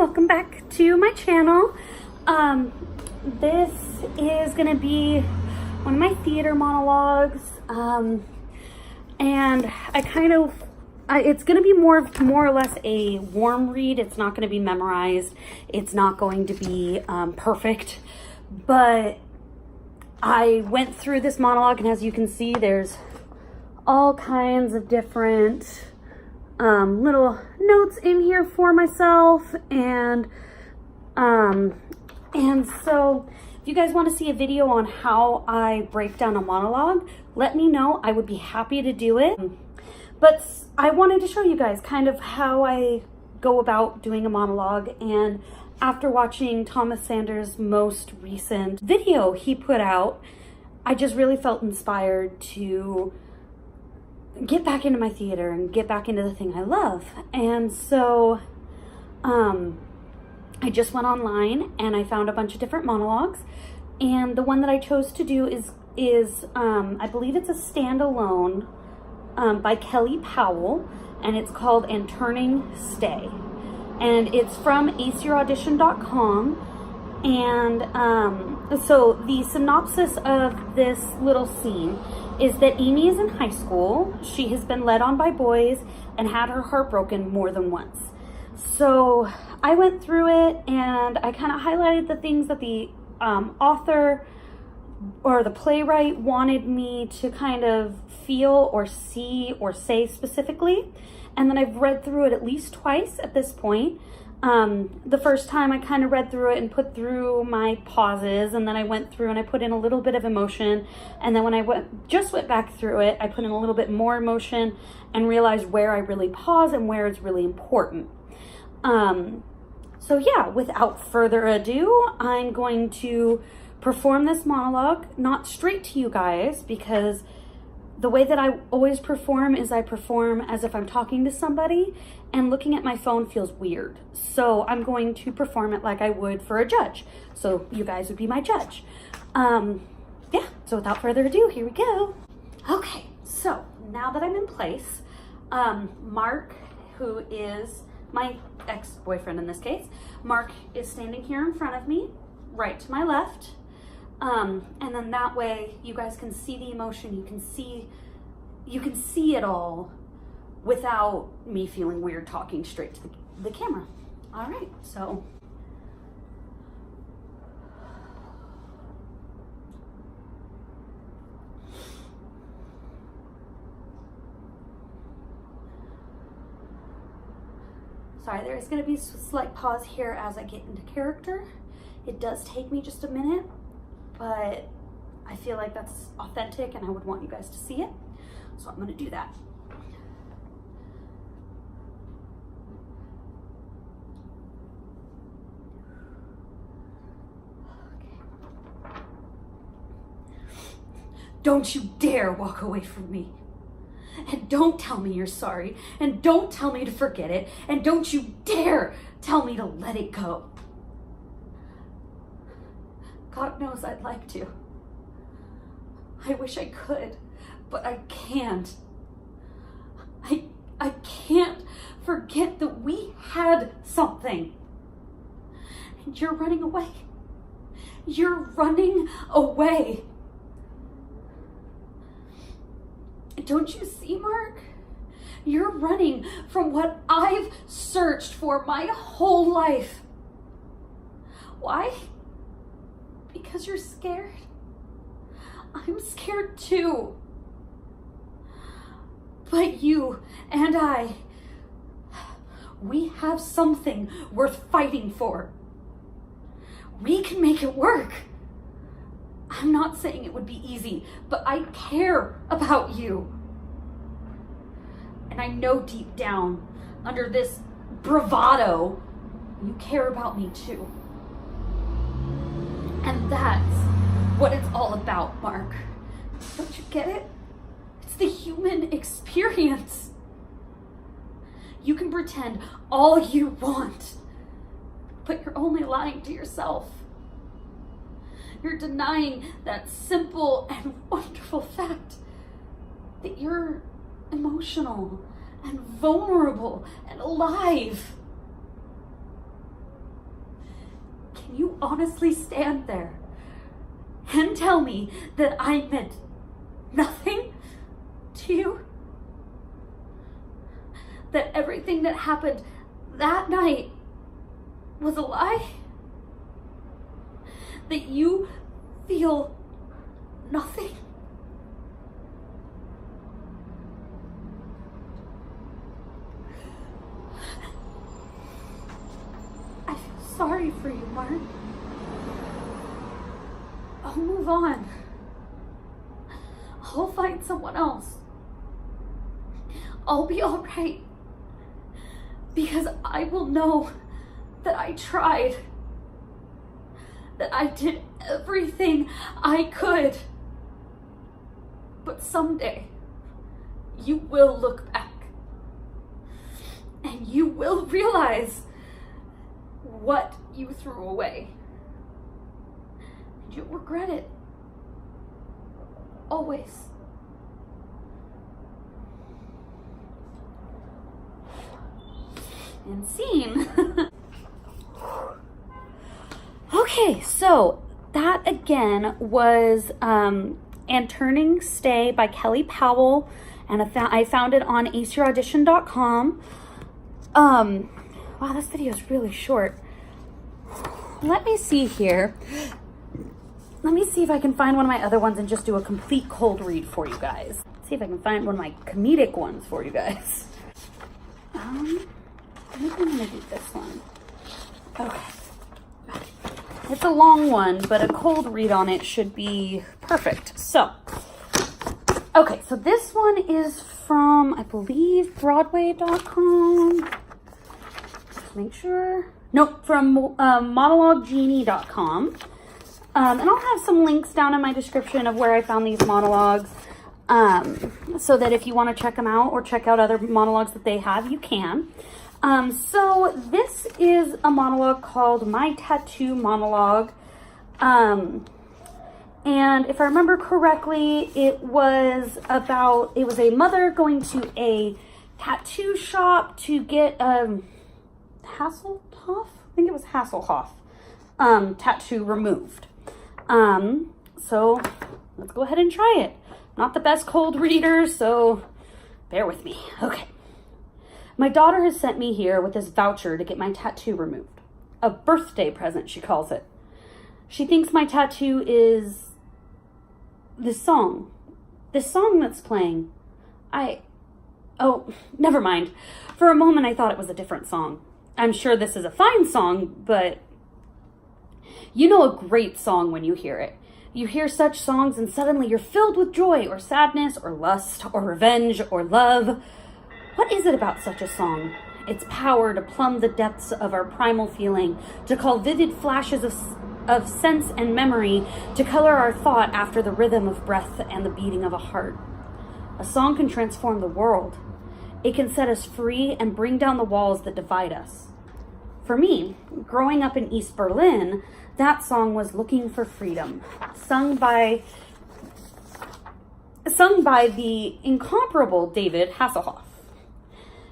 welcome back to my channel. This is gonna be one of my theater monologues, and it's gonna be more or less a warm read. It's not gonna be memorized. It's not going to be perfect, but I went through this monologue, and as you can see, there's all kinds of different little notes in here for myself, and so if you guys want to see a video on how I break down a monologue, let me know. I would be happy to do it. But I wanted to show you guys kind of how I go about doing a monologue, and after watching Thomas Sanders' most recent video he put out, I just really felt inspired to get back into my theater and get back into the thing I love. And so I just went online and I found a bunch of different monologues, and the one that I chose to do is I believe it's a standalone by Kelly Powell, and it's called And Turning Stay, and it's from aceyouraudition.com. And so the synopsis of this little scene is that Amy is in high school. She has been led on by boys and had her heart broken more than once. So I went through it and I kind of highlighted the things that the author or the playwright wanted me to kind of feel or see or say specifically. And then I've read through it at least twice at this point. The first time I kind of read through it and put through my pauses, and then I went through and I put in a little bit of emotion, and then when I just went back through it, I put in a little bit more emotion and realized where I really pause and where it's really important. So yeah, without further ado, I'm going to perform this monologue, not straight to you guys, because the way that I always perform is I perform as if I'm talking to somebody, and looking at my phone feels weird. So I'm going to perform it like I would for a judge. So you guys would be my judge. Yeah, so without further ado, here we go. Okay, so now that I'm in place, Mark, who is my ex-boyfriend in this case, Mark is standing here in front of me, right to my left. And then that way you guys can see the emotion, you can see it all without me feeling weird talking straight to the camera. All right, so. Sorry, there's gonna be a slight pause here as I get into character. It does take me just a minute, but I feel like that's authentic and I would want you guys to see it. So I'm gonna do that. Okay. Don't you dare walk away from me. And don't tell me you're sorry. And don't tell me to forget it. And don't you dare tell me to let it go. God knows I'd like to. I wish I could, but I can't. I can't forget that we had something. And you're running away. You're running away. Don't you see, Mark? You're running from what I've searched for my whole life. Why? Because you're scared. I'm scared too. But you and I, we have something worth fighting for. We can make it work. I'm not saying it would be easy, but I care about you. And I know deep down, under this bravado, you care about me too. And that's what it's all about, Mark. Don't you get it? It's the human experience. You can pretend all you want, but you're only lying to yourself. You're denying that simple and wonderful fact that you're emotional and vulnerable and alive. honestly stand there and tell me that I meant nothing to you? That everything that happened that night was a lie? That you feel nothing? I feel sorry for you, Mark. I'll move on. I'll find someone else. I'll be all right. Because I will know that I tried. That I did everything I could. But someday, you will look back. And you will realize what you threw away. And you'll regret it. Always. And scene. Okay, so that again was And Turning Stay by Kelly Powell, and I found it on aceyouraudition.com. Wow, this video is really short. Let me see here. Let me see if I can find one of my other ones and just do a complete cold read for you guys. See if I can find one of my comedic ones for you guys. I think I'm gonna do this one. Okay. It's a long one, but a cold read on it should be perfect. So, okay, so this one is from, I believe, Broadway.com. Just make sure. Nope, from monologuegenie.com. And I'll have some links down in my description of where I found these monologues. So that if you want to check them out or check out other monologues that they have, you can. So this is a monologue called My Tattoo Monologue. And if I remember correctly, it was a mother going to a tattoo shop to get Hasselhoff? I think it was Hasselhoff tattoo removed. So let's go ahead and try it. Not the best cold reader, so bear with me. Okay. My daughter has sent me here with this voucher to get my tattoo removed. A birthday present, she calls it. She thinks my tattoo is this song that's playing. Oh, never mind. For a moment, I thought it was a different song. I'm sure this is a fine song, but you know a great song when you hear it. You hear such songs and suddenly you're filled with joy or sadness or lust or revenge or love. What is it about such a song? Its power to plumb the depths of our primal feeling, to call vivid flashes of sense and memory, to color our thought after the rhythm of breath and the beating of a heart. A song can transform the world. It can set us free and bring down the walls that divide us. For me, growing up in East Berlin, that song was Looking for Freedom, sung by the incomparable David Hasselhoff.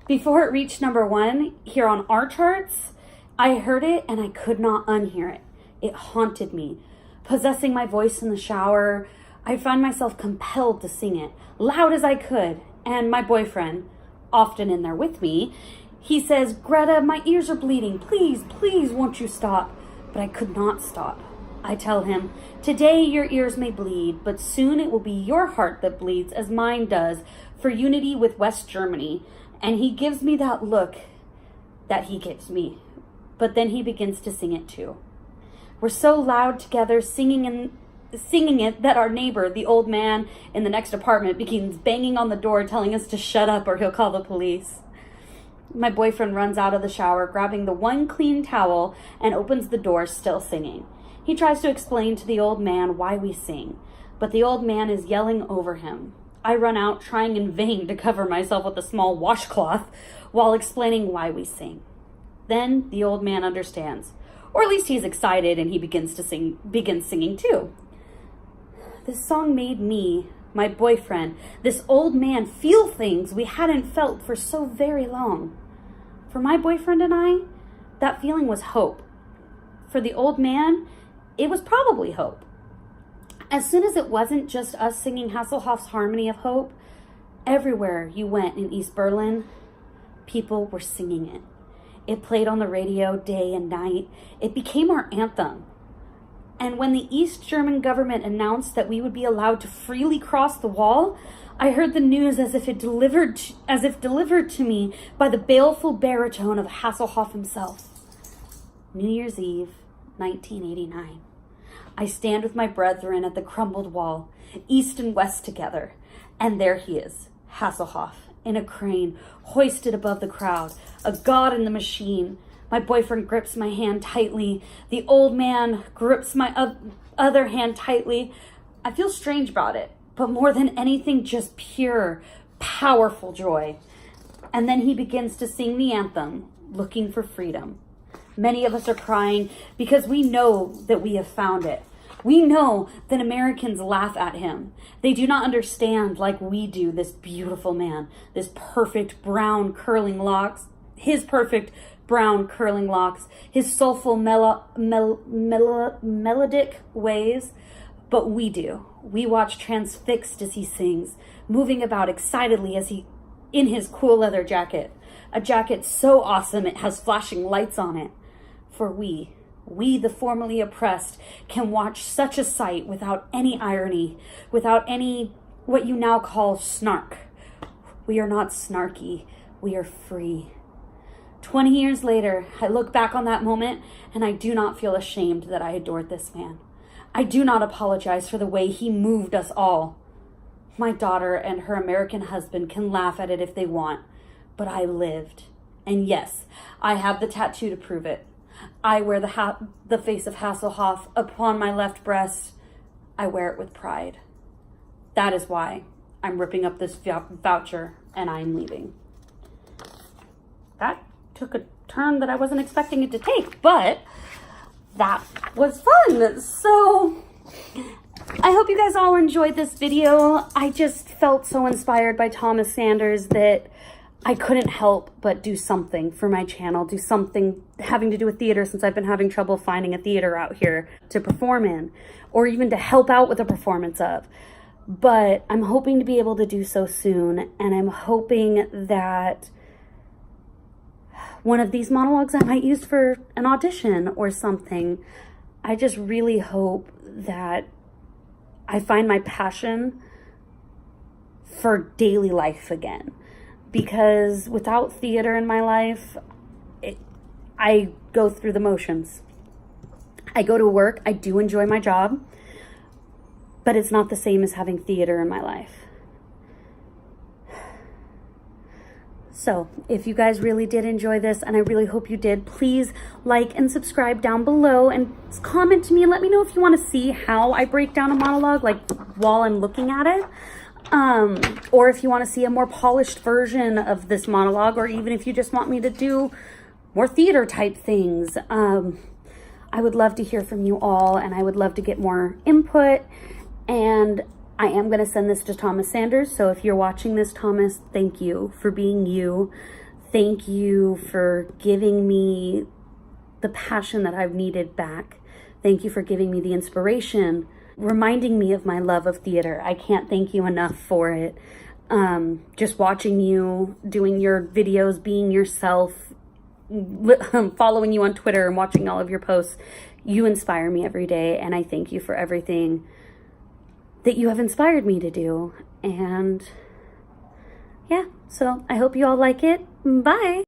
Before it reached #1 here on our charts, I heard it and I could not unhear it. It haunted me. Possessing my voice in the shower, I found myself compelled to sing it, loud as I could. And my boyfriend, often in there with me, he says, "Greta, my ears are bleeding. Please, please, won't you stop?" But I could not stop. I tell him, "Today your ears may bleed, but soon it will be your heart that bleeds as mine does for unity with West Germany." And he gives me that look that he gives me. But then he begins to sing it too. We're so loud together singing it that our neighbor, the old man in the next apartment, begins banging on the door telling us to shut up or he'll call the police. My boyfriend runs out of the shower, grabbing the one clean towel and opens the door, still singing. He tries to explain to the old man why we sing, but the old man is yelling over him. I run out, trying in vain to cover myself with a small washcloth while explaining why we sing. Then the old man understands, or at least he's excited, and he begins singing too. This song made me, my boyfriend, this old man, feel things we hadn't felt for so very long. For my boyfriend and I, that feeling was hope. for the old man, it was probably hope. As soon as it wasn't just us singing Hasselhoff's Harmony of Hope, everywhere you went in East Berlin, people were singing it. It played on the radio day and night. It became our anthem. And when the East German government announced that we would be allowed to freely cross the wall, I heard the news as if delivered to me by the baleful baritone of Hasselhoff himself. New Year's Eve, 1989. I stand with my brethren at the crumbled wall, east and west together, and there he is, Hasselhoff, in a crane, hoisted above the crowd, a god in the machine. My boyfriend grips my hand tightly. The old man grips my other hand tightly. I feel strange about it, but more than anything, just pure, powerful joy. And then he begins to sing the anthem, Looking for Freedom. Many of us are crying because we know that we have found it. We know that Americans laugh at him. They do not understand, like we do, this beautiful man, this perfect brown curling locks, his perfect brown curling locks, his soulful melodic ways. But we do. We watch transfixed as he sings, moving about excitedly as he in his cool leather jacket, a jacket so awesome it has flashing lights on it. For we, the formerly oppressed, can watch such a sight without any irony, without any what you now call snark. We are not snarky, we are free. 20 years later, I look back on that moment and I do not feel ashamed that I adored this man. I do not apologize for the way he moved us all. My daughter and her American husband can laugh at it if they want, but I lived. And yes, I have the tattoo to prove it. I wear the face of Hasselhoff upon my left breast. I wear it with pride. That is why I'm ripping up this voucher and I'm leaving. That took a turn that I wasn't expecting it to take, but that was fun. So I hope you guys all enjoyed this video. I just felt so inspired by Thomas Sanders that I couldn't help but do something for my channel, do something having to do with theater, since I've been having trouble finding a theater out here to perform in, or even to help out with a performance of. But I'm hoping to be able to do so soon, and I'm hoping that one of these monologues I might use for an audition or something. I just really hope that I find my passion for daily life again. Because without theater in my life, I go through the motions. I go to work, I do enjoy my job, but it's not the same as having theater in my life. So if you guys really did enjoy this, and I really hope you did, please like and subscribe down below and comment to me and let me know if you want to see how I break down a monologue, like while I'm looking at it. Or if you want to see a more polished version of this monologue, or even if you just want me to do more theater type things. I would love to hear from you all, and I would love to get more input. And I am going to send this to Thomas Sanders. So if you're watching this, Thomas, thank you for being you. Thank you for giving me the passion that I've needed back. Thank you for giving me the inspiration, reminding me of my love of theater. I can't thank you enough for it. Just watching you, doing your videos, being yourself, following you on Twitter and watching all of your posts, you inspire me every day, and I thank you for everything that you have inspired me to do. And yeah, so I hope you all like it. Bye.